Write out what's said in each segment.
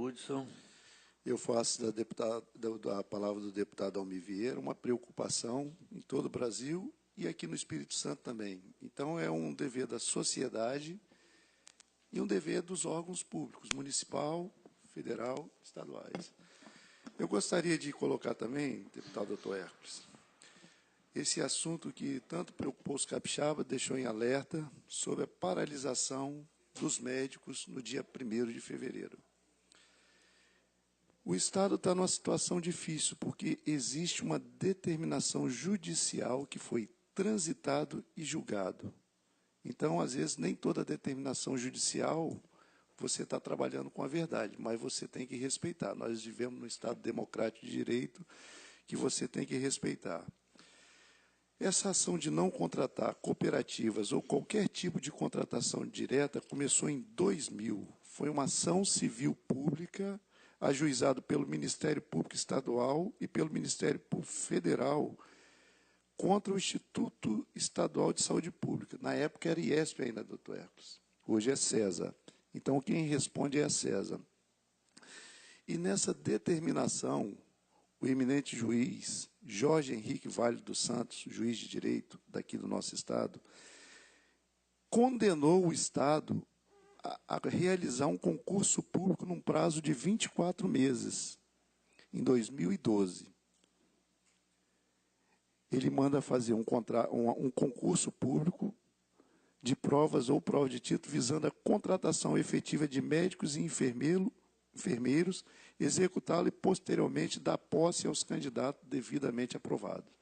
Hudson. Eu faço da palavra do deputado Almir Vieira uma preocupação em todo o Brasil e aqui no Espírito Santo também. Então, é um dever da sociedade e um dever dos órgãos públicos, municipal, federal, estaduais. Eu gostaria de colocar também, deputado Dr. Hércules, esse assunto que tanto preocupou os capixabas, deixou em alerta sobre a paralisação dos médicos no dia 1º de fevereiro. O Estado está numa situação difícil, porque existe uma determinação judicial que foi transitado e julgado. Então, às vezes, nem toda determinação judicial você está trabalhando com a verdade, mas você tem que respeitar. Nós vivemos num Estado democrático de direito que você tem que respeitar. Essa ação de não contratar cooperativas ou qualquer tipo de contratação direta começou em 2000. Foi uma ação civil pública ajuizado pelo Ministério Público Estadual e pelo Ministério Público Federal contra o Instituto Estadual de Saúde Pública. Na época era IESP ainda, doutor Hércules. Hoje é CESA. Então, quem responde é a CESA. E nessa determinação, o eminente juiz Jorge Henrique Vale dos Santos, juiz de direito daqui do nosso Estado, condenou o Estado a realizar um concurso público num prazo de 24 meses, em 2012. Ele manda fazer um concurso público de provas ou prova de título visando a contratação efetiva de médicos e enfermeiros, executá-lo e posteriormente dar posse aos candidatos devidamente aprovados.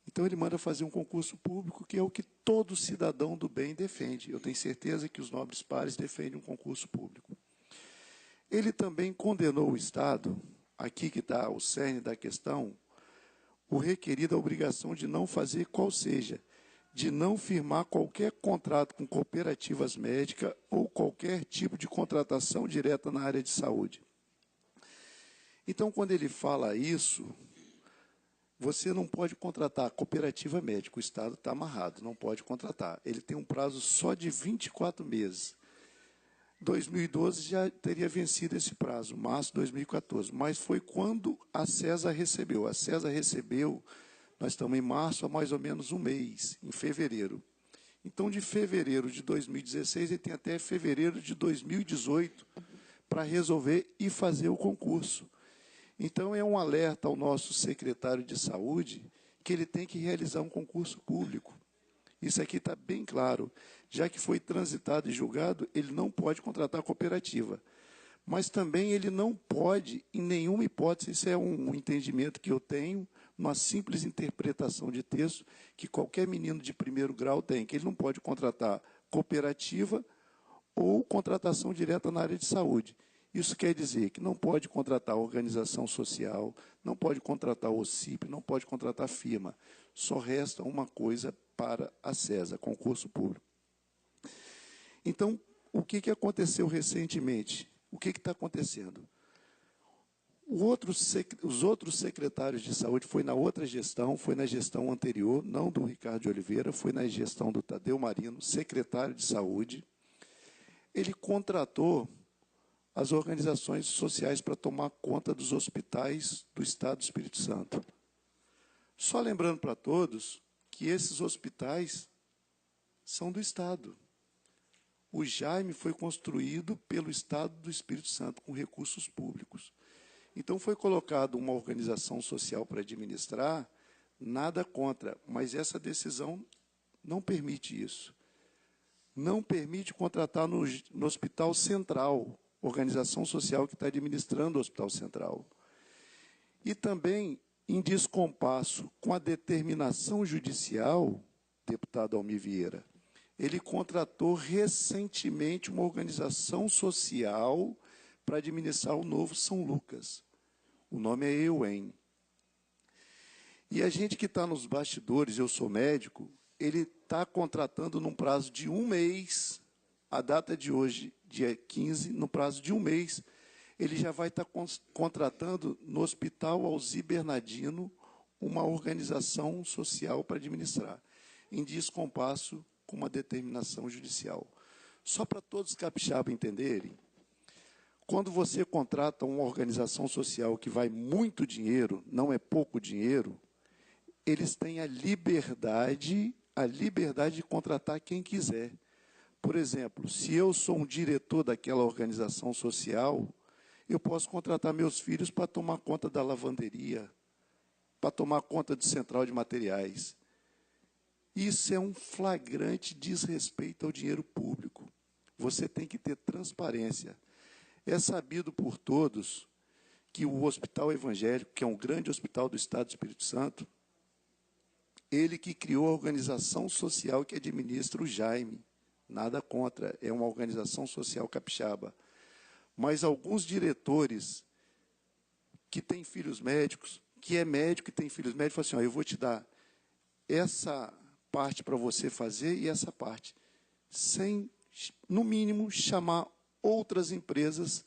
Então, ele manda fazer um concurso público, que é o que todo cidadão do bem defende. Eu tenho certeza que os nobres pares defendem um concurso público. Ele também condenou o Estado, aqui que está o cerne da questão, o requerido a obrigação de não fazer qual seja, de não firmar qualquer contrato com cooperativas médicas ou qualquer tipo de contratação direta na área de saúde. Então, quando ele fala isso, você não pode contratar a cooperativa médica, o Estado está amarrado, não pode contratar. Ele tem um prazo só de 24 meses. 2012 já teria vencido esse prazo, março de 2014, mas foi quando a CESA recebeu. A CESA recebeu, nós estamos em março, há mais ou menos um mês, em fevereiro. Então, de fevereiro de 2016, ele tem até fevereiro de 2018 para resolver e fazer o concurso. Então, é um alerta ao nosso secretário de Saúde que ele tem que realizar um concurso público. Isso aqui está bem claro. Já que foi transitado e julgado, ele não pode contratar a cooperativa. Mas também ele não pode, em nenhuma hipótese, isso é um entendimento que eu tenho, uma simples interpretação de texto, que qualquer menino de 1º grau tem, que ele não pode contratar cooperativa ou contratação direta na área de saúde. Isso quer dizer que não pode contratar organização social, não pode contratar OCIP, não pode contratar firma. Só resta uma coisa para a CESA, concurso público. Então, o que aconteceu recentemente? O que está acontecendo? Os outros secretários de saúde, foi na outra gestão, foi na gestão anterior, não do Ricardo de Oliveira, foi na gestão do Tadeu Marino, secretário de saúde. Ele contratou as organizações sociais para tomar conta dos hospitais do Estado do Espírito Santo. Só lembrando para todos que esses hospitais são do Estado. O Jaime foi construído pelo Estado do Espírito Santo, com recursos públicos. Então, foi colocado uma organização social para administrar, nada contra, mas essa decisão não permite isso. Não permite contratar no Hospital Central, organização social que está administrando o Hospital Central. E também, em descompasso com a determinação judicial, deputado Almir Vieira, ele contratou recentemente uma organização social para administrar o novo São Lucas. O nome é EUEM. E a gente que está nos bastidores, eu sou médico, ele está contratando num prazo de um mês, a data de hoje, dia 15, no prazo de um mês, ele já vai estar contratando no Hospital Alzir Bernardino uma organização social para administrar, em descompasso com uma determinação judicial. Só para todos os capixabas entenderem, Quando você contrata uma organização social que vai muito dinheiro, não é pouco dinheiro, eles têm a liberdade de contratar quem quiser. Por exemplo, se eu sou um diretor daquela organização social, eu posso contratar meus filhos para tomar conta da lavanderia, para tomar conta do central de materiais. Isso é um flagrante desrespeito ao dinheiro público. Você tem que ter transparência. É sabido por todos que o Hospital Evangélico, que é um grande hospital do Estado do Espírito Santo, ele que criou a organização social que administra o Jaime. Nada contra, é uma organização social capixaba. Mas alguns diretores que têm filhos médicos, que é médico e tem filhos médicos, falam assim, ó, eu vou te dar essa parte para você fazer e essa parte, sem, no mínimo, chamar outras empresas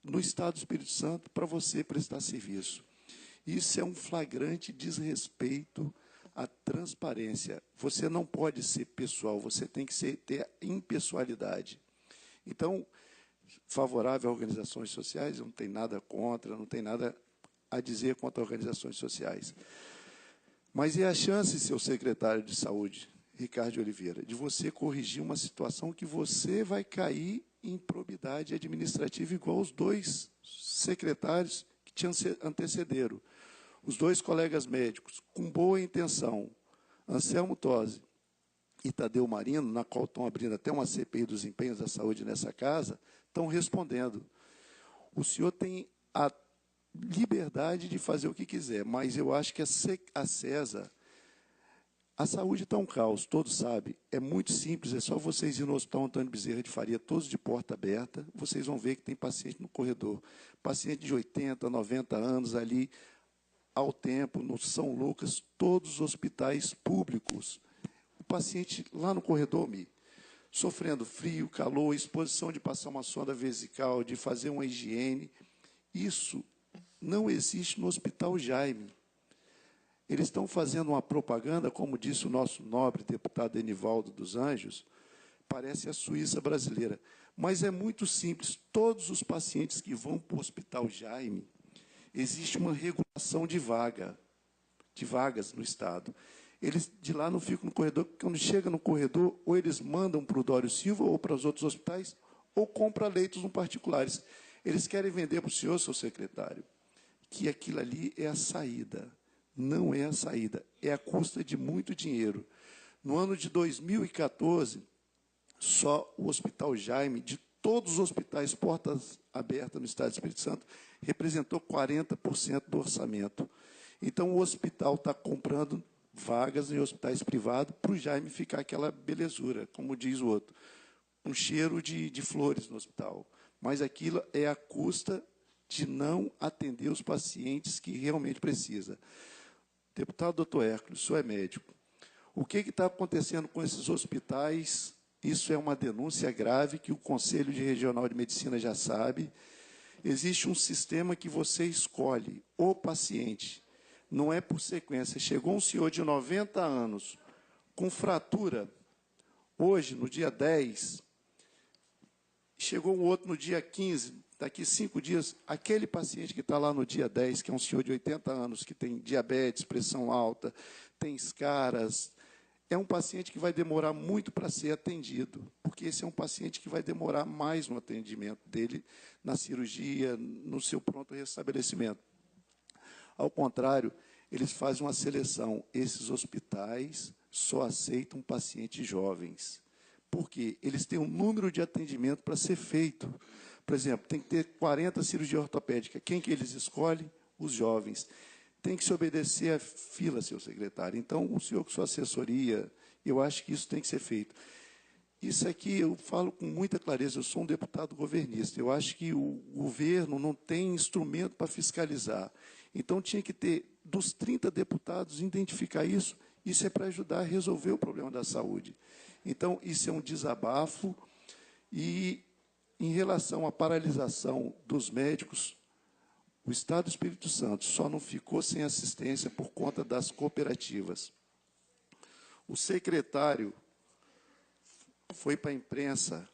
no Estado do Espírito Santo para você prestar serviço. Isso é um flagrante desrespeito à transparência. Você não pode ser pessoal, você tem que ter impessoalidade. Então, favorável a organizações sociais, não tem nada contra, não tem nada a dizer contra organizações sociais. Mas é a chance, seu secretário de Saúde, Ricardo de Oliveira, de você corrigir uma situação que você vai cair em improbidade administrativa, igual os dois secretários que te antecederam. Os dois colegas médicos, com boa intenção, Anselmo Tosi e Tadeu Marino, na qual estão abrindo até uma CPI dos empenhos da saúde nessa casa, estão respondendo. O senhor tem a liberdade de fazer o que quiser, mas eu acho que a CESA, a saúde está um caos, todos sabem, é muito simples, é só vocês ir no Hospital Antônio Bezerra de Faria, todos de porta aberta, vocês vão ver que tem paciente no corredor, paciente de 80, 90 anos ali, ao tempo, no São Lucas, todos os hospitais públicos, o paciente lá no corredor, sofrendo frio, calor, exposição de passar uma sonda vesical, de fazer uma higiene, isso não existe no Hospital Jaime. Eles estão fazendo uma propaganda, como disse o nosso nobre deputado Enivaldo dos Anjos, parece a Suíça brasileira. Mas é muito simples, todos os pacientes que vão para o Hospital Jaime, existe uma regulação de vagas no Estado. Eles de lá não ficam no corredor, quando chega no corredor, ou eles mandam para o Dório Silva ou para os outros hospitais, ou compram leitos no particulares. Eles querem vender para o senhor, seu secretário, que aquilo ali é a saída. Não é a saída, é a custa de muito dinheiro. No ano de 2014, só o Hospital Jaime, de todos os hospitais portas abertas no Estado do Espírito Santo, representou 40% do orçamento. Então, o hospital está comprando vagas em hospitais privados para o Jaime ficar aquela belezura, como diz o outro, um cheiro de flores no hospital. Mas aquilo é a custa de não atender os pacientes que realmente precisa. Deputado doutor Hércules, o senhor é médico. O que está acontecendo com esses hospitais? Isso é uma denúncia grave que o Conselho Regional de Medicina já sabe. Existe um sistema que você escolhe o paciente, não é por sequência. Chegou um senhor de 90 anos com fratura, hoje, no dia 10, chegou um outro no dia 15, daqui 5 dias, aquele paciente que está lá no dia 10, que é um senhor de 80 anos, que tem diabetes, pressão alta, tem escaras, é um paciente que vai demorar muito para ser atendido, porque esse é um paciente que vai demorar mais no atendimento dele, na cirurgia, no seu pronto restabelecimento. Ao contrário, eles fazem uma seleção. Esses hospitais só aceitam pacientes jovens. Por quê? Eles têm um número de atendimento para ser feito. Por exemplo, tem que ter 40 cirurgia ortopédica. Quem que eles escolhem? Os jovens. Tem que se obedecer à fila, seu secretário. Então, o senhor com sua assessoria, eu acho que isso tem que ser feito. Isso aqui eu falo com muita clareza, eu sou um deputado governista. Eu acho que o governo não tem instrumento para fiscalizar. Então, tinha que ter, dos 30 deputados, identificar isso. Isso é para ajudar a resolver o problema da saúde. Então, isso é um desabafo. E, em relação à paralisação dos médicos, o Estado do Espírito Santo só não ficou sem assistência por conta das cooperativas. O secretário foi para a imprensa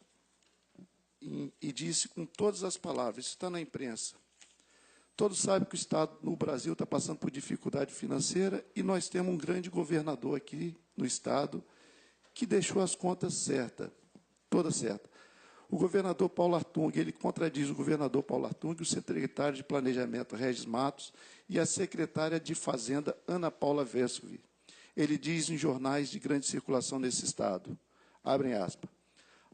e disse com todas as palavras, isso está na imprensa, todos sabem que o Estado no Brasil está passando por dificuldade financeira e nós temos um grande governador aqui no Estado que deixou as contas certas, todas certas. O governador Paulo Artung, ele contradiz o governador Paulo Artung, o secretário de Planejamento Regis Matos e a secretária de Fazenda Ana Paula Vescovi. Ele diz em jornais de grande circulação nesse Estado, abrem aspas,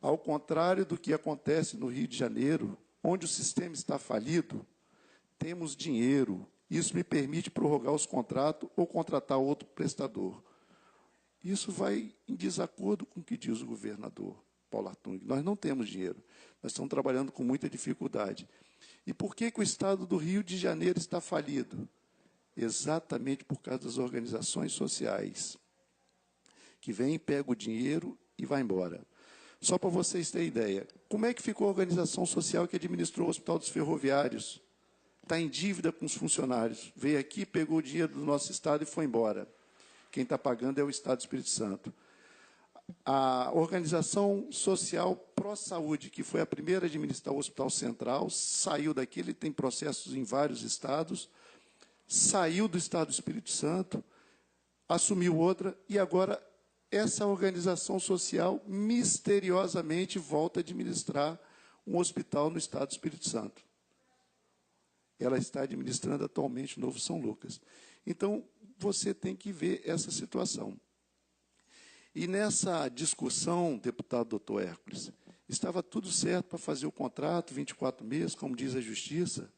ao contrário do que acontece no Rio de Janeiro, onde o sistema está falido, temos dinheiro. Isso me permite prorrogar os contratos ou contratar outro prestador. Isso vai em desacordo com o que diz o governador Paulo Artung. Nós não temos dinheiro. Nós estamos trabalhando com muita dificuldade. E por que o Estado do Rio de Janeiro está falido? Exatamente por causa das organizações sociais, que vêm, pegam o dinheiro e vai embora. Só para vocês terem ideia, como é que ficou a organização social que administrou o Hospital dos Ferroviários? Está em dívida com os funcionários. Veio aqui, pegou o dinheiro do nosso Estado e foi embora. Quem está pagando é o Estado do Espírito Santo. A organização social pró-saúde, que foi a primeira a administrar o Hospital Central, saiu daqui, ele tem processos em vários estados, saiu do Estado do Espírito Santo, assumiu outra, e agora essa organização social misteriosamente volta a administrar um hospital no Estado do Espírito Santo. Ela está administrando atualmente o Novo São Lucas. Então, você tem que ver essa situação. E nessa discussão, deputado doutor Hércules, estava tudo certo para fazer o contrato, 24 meses, como diz a Justiça.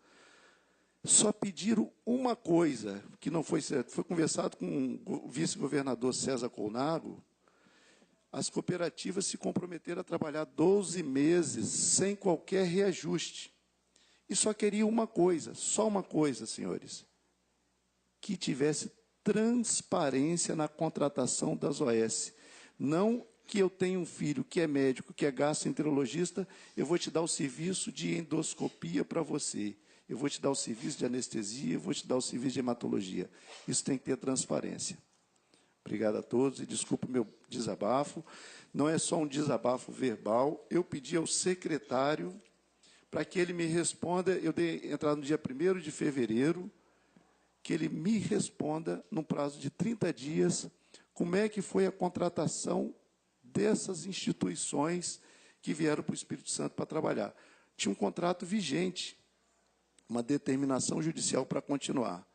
Só pediram uma coisa, que não foi certo. Foi conversado com o vice-governador César Colnago, as cooperativas se comprometeram a trabalhar 12 meses sem qualquer reajuste. E só queria uma coisa, só uma coisa, senhores, que tivesse transparência na contratação das OS. Não que eu tenha um filho que é médico, que é gastroenterologista, eu vou te dar o serviço de endoscopia para você, eu vou te dar o serviço de anestesia, eu vou te dar o serviço de hematologia. Isso tem que ter transparência. Obrigado a todos e desculpe o meu desabafo. Não é só um desabafo verbal, eu pedi ao secretário para que ele me responda, eu dei entrada no dia 1º de fevereiro, que ele me responda, num prazo de 30 dias, como é que foi a contratação dessas instituições que vieram para o Espírito Santo para trabalhar. Tinha um contrato vigente, uma determinação judicial para continuar.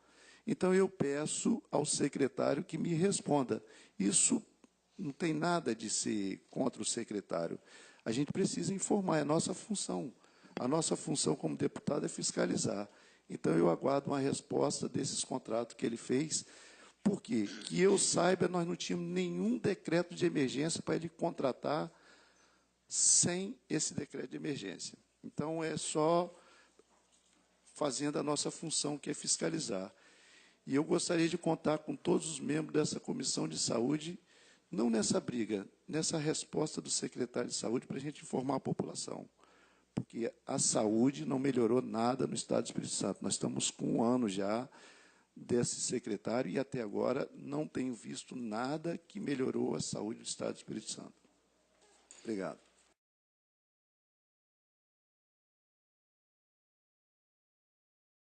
Então, eu peço ao secretário que me responda. Isso não tem nada de ser contra o secretário. A gente precisa informar, é a nossa função. A nossa função como deputado é fiscalizar. Então, eu aguardo uma resposta desses contratos que ele fez, porque, que eu saiba, nós não tínhamos nenhum decreto de emergência para ele contratar sem esse decreto de emergência. Então, é só fazendo a nossa função, que é fiscalizar. E eu gostaria de contar com todos os membros dessa Comissão de Saúde, não nessa briga, nessa resposta do secretário de Saúde, para a gente informar a população. Porque a saúde não melhorou nada no Estado do Espírito Santo. Nós estamos com 1 ano já desse secretário e, até agora, não tenho visto nada que melhorou a saúde do Estado do Espírito Santo. Obrigado.